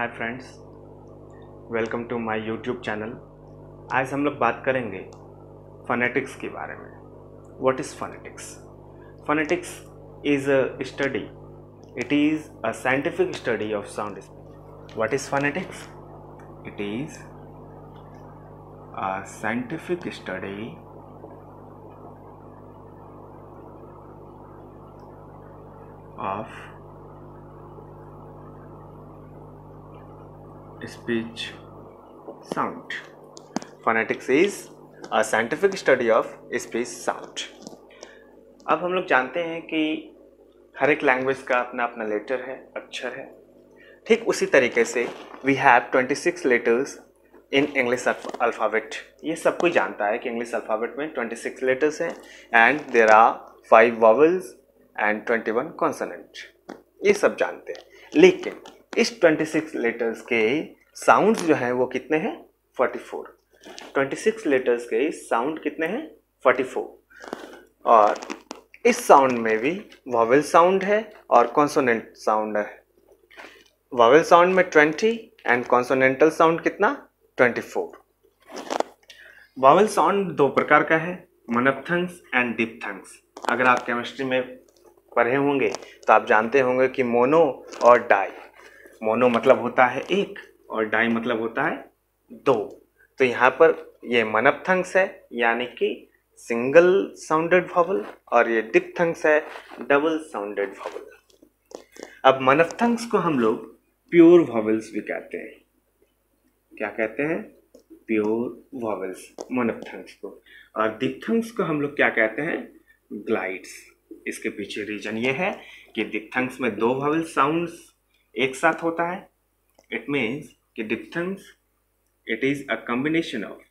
Hi friends, welcome to my YouTube channel. आज हम लोग बात करेंगे फोनेटिक्स के बारे में। What is phonetics? Phonetics is a study, it is a scientific study of sound speech. What is phonetics? It is a scientific study of speech sound. Phonetics is a scientific study of speech sound. अब हम लोग जानते हैं कि हर एक language का अपना अपना लेटर है, अक्षर है। ठीक उसी तरीके से we have 26 letters in English alphabet. ये सब कोई जानता है कि इंग्लिश अल्फ़ाबेट में 26 लेटर्स हैं and there are 5 vowels and 21 consonant. ये सब जानते हैं, लेकिन इस 26 लेटर्स के साउंड्स जो हैं वो कितने हैं? 44। 26 लेटर्स के साउंड कितने हैं? 44। और इस साउंड में भी वॉवेल साउंड है और कॉन्सोनेंट साउंड है। वॉवेल साउंड में 20 एंड कॉन्सोनेंटल साउंड कितना? 24। वॉवेल साउंड दो प्रकार का है, मोनोप्थंग्स एंड डिप्थंग्स। अगर आप केमिस्ट्री में पढ़े होंगे तो आप जानते होंगे कि मोनो और डाई। मोनो मतलब होता है एक और डाई मतलब होता है दो। तो यहाँ पर ये मोनोप्थंग्स है यानी कि सिंगल साउंडेड वॉवल, और ये डिप्थंग्स है डबल साउंडेड वॉवल। अब मोनोप्थंग्स को हम लोग प्योर वॉवल्स भी कहते हैं। क्या कहते हैं? प्योर वॉवल्स मोनोप्थंग्स को। और डिप्थंग्स को हम लोग क्या कहते हैं? ग्लाइड्स। इसके पीछे रीजन ये है कि डिप्थंग्स में दो वॉवल साउंड्स एक साथ होता है। इट मीन्स कि diphthongs it is a combination of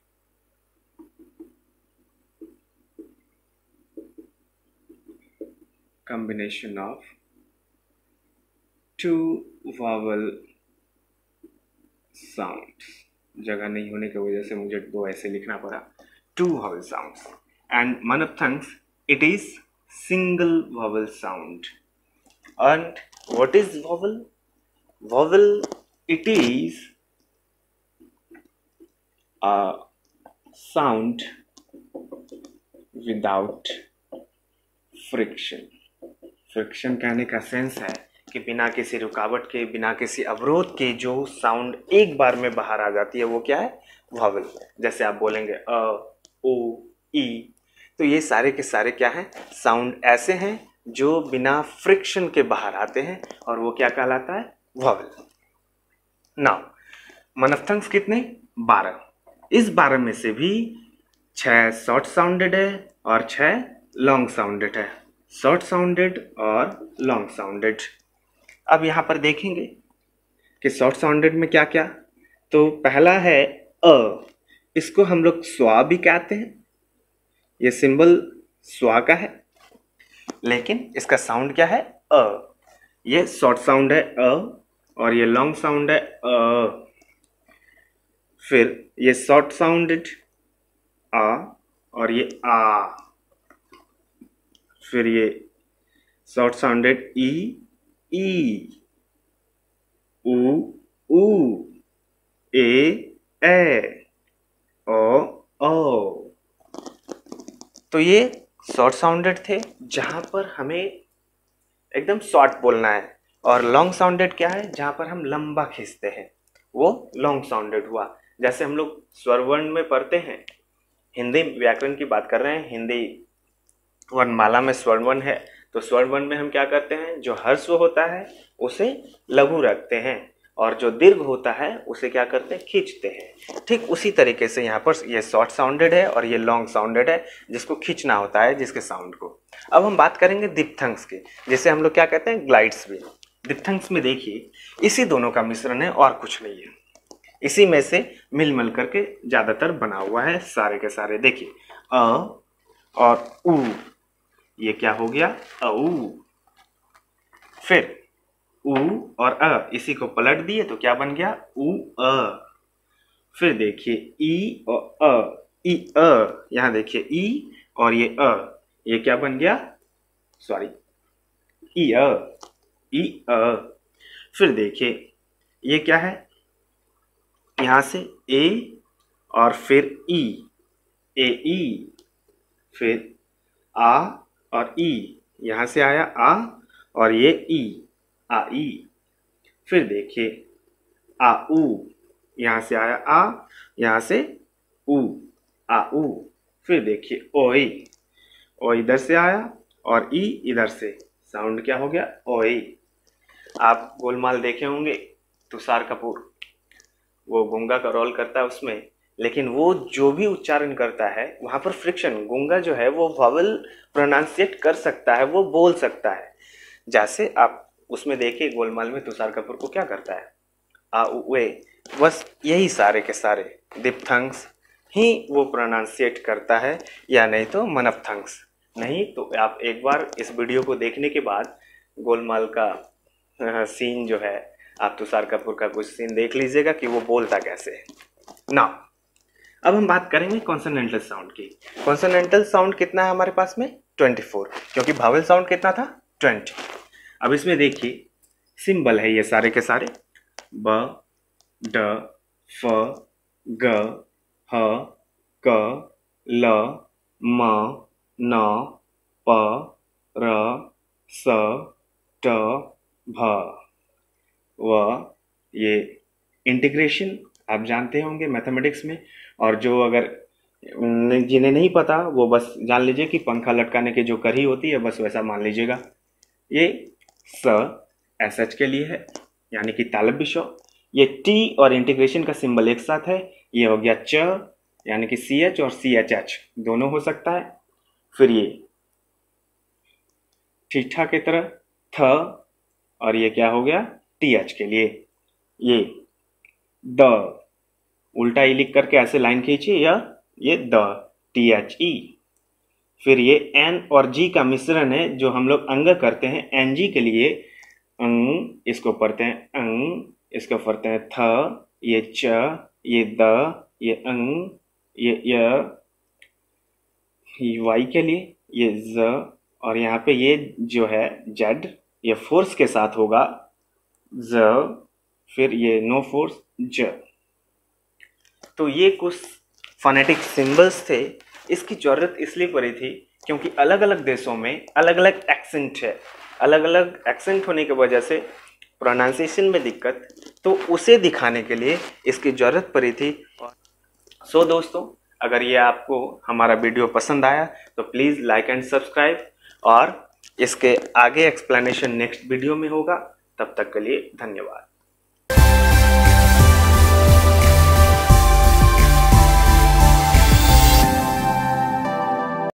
two vowel sounds. जगह नहीं होने की वजह से मुझे दो ऐसे लिखना पड़ा, two vowel sounds. And monophthongs it is single vowel sound. And what is vowel? Vowel it is a sound without friction. Friction कहने का सेंस है कि बिना किसी रुकावट के, बिना किसी अवरोध के जो साउंड एक बार में बाहर आ जाती है वो क्या है? वॉवल। जैसे आप बोलेंगे अ, ओ, ई, तो ये सारे के सारे क्या हैं? साउंड ऐसे हैं जो बिना फ्रिक्शन के बाहर आते हैं और वो क्या कहलाता है? वॉवल। नाउ मोनोप्थंग्स कितने? 12। इस 12 में से भी 6 शॉर्ट साउंडेड है और 6 लॉन्ग साउंडेड है। शॉर्ट साउंडेड और लॉन्ग साउंडेड। अब यहाँ पर देखेंगे कि शॉर्ट साउंडेड में क्या क्या। तो पहला है अ। इसको हम लोग स्वा भी कहते हैं। ये सिंबल स्वा का है, लेकिन इसका साउंड क्या है? अ। ये शॉर्ट साउंड है अ और ये लॉन्ग साउंड है अ। फिर ये शॉर्ट साउंडेड आ और ये आ। फिर ये शॉर्ट साउंडेड ई, ई, उ, ऊ, ए, ओ, ओ। तो ये शॉर्ट साउंडेड थे जहां पर हमें एकदम शॉर्ट बोलना है, और लॉन्ग साउंडेड क्या है? जहां पर हम लंबा खींचते हैं, वो लॉन्ग साउंडेड हुआ। जैसे हम लोग स्वरवर्ण में पढ़ते हैं, हिंदी व्याकरण की बात कर रहे हैं, हिंदी वर्णमाला में स्वरवर्ण है, तो स्वरवर्ण में हम क्या करते हैं? जो ह्रस्व होता है उसे लघु रखते हैं और जो दीर्घ होता है उसे क्या करते हैं? खींचते हैं। ठीक उसी तरीके से यहाँ पर ये शॉर्ट साउंडेड है और ये लॉन्ग साउंडेड है, जिसको खींचना होता है जिसके साउंड को। अब हम बात करेंगे डिप्थंग्स की, जिसे हम लोग क्या कहते हैं? ग्लाइड्स भी। डिप्थंग्स में देखिए इसी दोनों का मिश्रण है और कुछ नहीं है। इसी में से मिल करके ज्यादातर बना हुआ है सारे के सारे। देखिए अ और उ, ये क्या हो गया? अऊ। फिर उ और अ, इसी को पलट दिए तो क्या बन गया? उ अ। फिर देखिए ई और अ, ई अ। यहां देखिए ई और ये अ, ये क्या बन गया? सॉरी, ई अ, ई अ। फिर देखिए ये क्या है? यहाँ से ए और फिर ई, ए ई, फिर आ और ई, यहाँ से आया आ और ये ई, आ ई। फिर देखिए आ ऊ, यहाँ से आया आ, यहाँ से ऊ, आ ऊ। फिर देखिए ओई, ओ इधर से आया और ई इधर से, साउंड क्या हो गया, ओई। आप गोलमाल देखे होंगे, तुषार कपूर, वो गूंगा का रोल करता है उसमें, लेकिन वो जो भी उच्चारण करता है वहां पर फ्रिक्शन, गूंगा जो है वो वॉवल प्रोनाउंसिएट कर सकता है, वो बोल सकता है। जैसे आप उसमें देखिए गोलमाल में तुषार कपूर को क्या करता है, आ उ ए, बस यही सारे के सारे दिप्थंग्स ही वो प्रोनाउंसिएट करता है, या नहीं तो मनपथंग्स। नहीं तो आप एक बार इस वीडियो को देखने के बाद गोलमाल का सीन जो है, आप तुषार कपूर का कुछ सीन देख लीजिएगा कि वो बोलता कैसे है ना। अब हम बात करेंगे कॉन्सोनेंटल साउंड की। कॉन्सोनेंटल साउंड कितना है हमारे पास में, 24, क्योंकि भावल साउंड कितना था, 20। अब इसमें देखिए सिंबल है ये सारे के सारे, ब, ड, फ, ग, ह, क, ल, म, न, प, र, स, ट, भ, व। ये इंटीग्रेशन आप जानते होंगे मैथमेटिक्स में, और जो अगर जिन्हें नहीं पता वो बस जान लीजिए कि पंखा लटकाने की जो कड़ी होती है बस वैसा मान लीजिएगा। ये स एस एच के लिए है, यानी कि तालब बिशो। ये टी और इंटीग्रेशन का सिंबल एक साथ है, ये हो गया च, यानी कि सी एच और सी एच एच दोनों हो सकता है। फिर ये ठीठा की तरह थ, और ये क्या हो गया, टी एच के लिए। ये द, उल्टा ई लिख करके ऐसे लाइन खींचिए, या ये द, टी एच ई। फिर ये एन और जी का मिश्रण है जो हम लोग अंग करते हैं, एन जी के लिए अंग, इसको पढ़ते हैं अंग, इसको पढ़ते हैं थ, ये च, ये द, ये अंग, ये वाई के लिए ये ज, और यहाँ पे ये जो है जेड, ये फोर्स के साथ होगा ज, फिर ये नो फोर्स ज। तो ये कुछ फोनेटिक सिंबल्स थे। इसकी जरूरत इसलिए पड़ी थी क्योंकि अलग अलग देशों में अलग अलग एक्सेंट है, अलग अलग एक्सेंट होने की वजह से प्रोनाउंसिएशन में दिक्कत, तो उसे दिखाने के लिए इसकी ज़रूरत पड़ी थी। सो दोस्तों, अगर ये आपको हमारा वीडियो पसंद आया तो प्लीज़ लाइक एंड सब्सक्राइब, और इसके आगे एक्सप्लेनेशन नेक्स्ट वीडियो में होगा। तब तक के लिए धन्यवाद।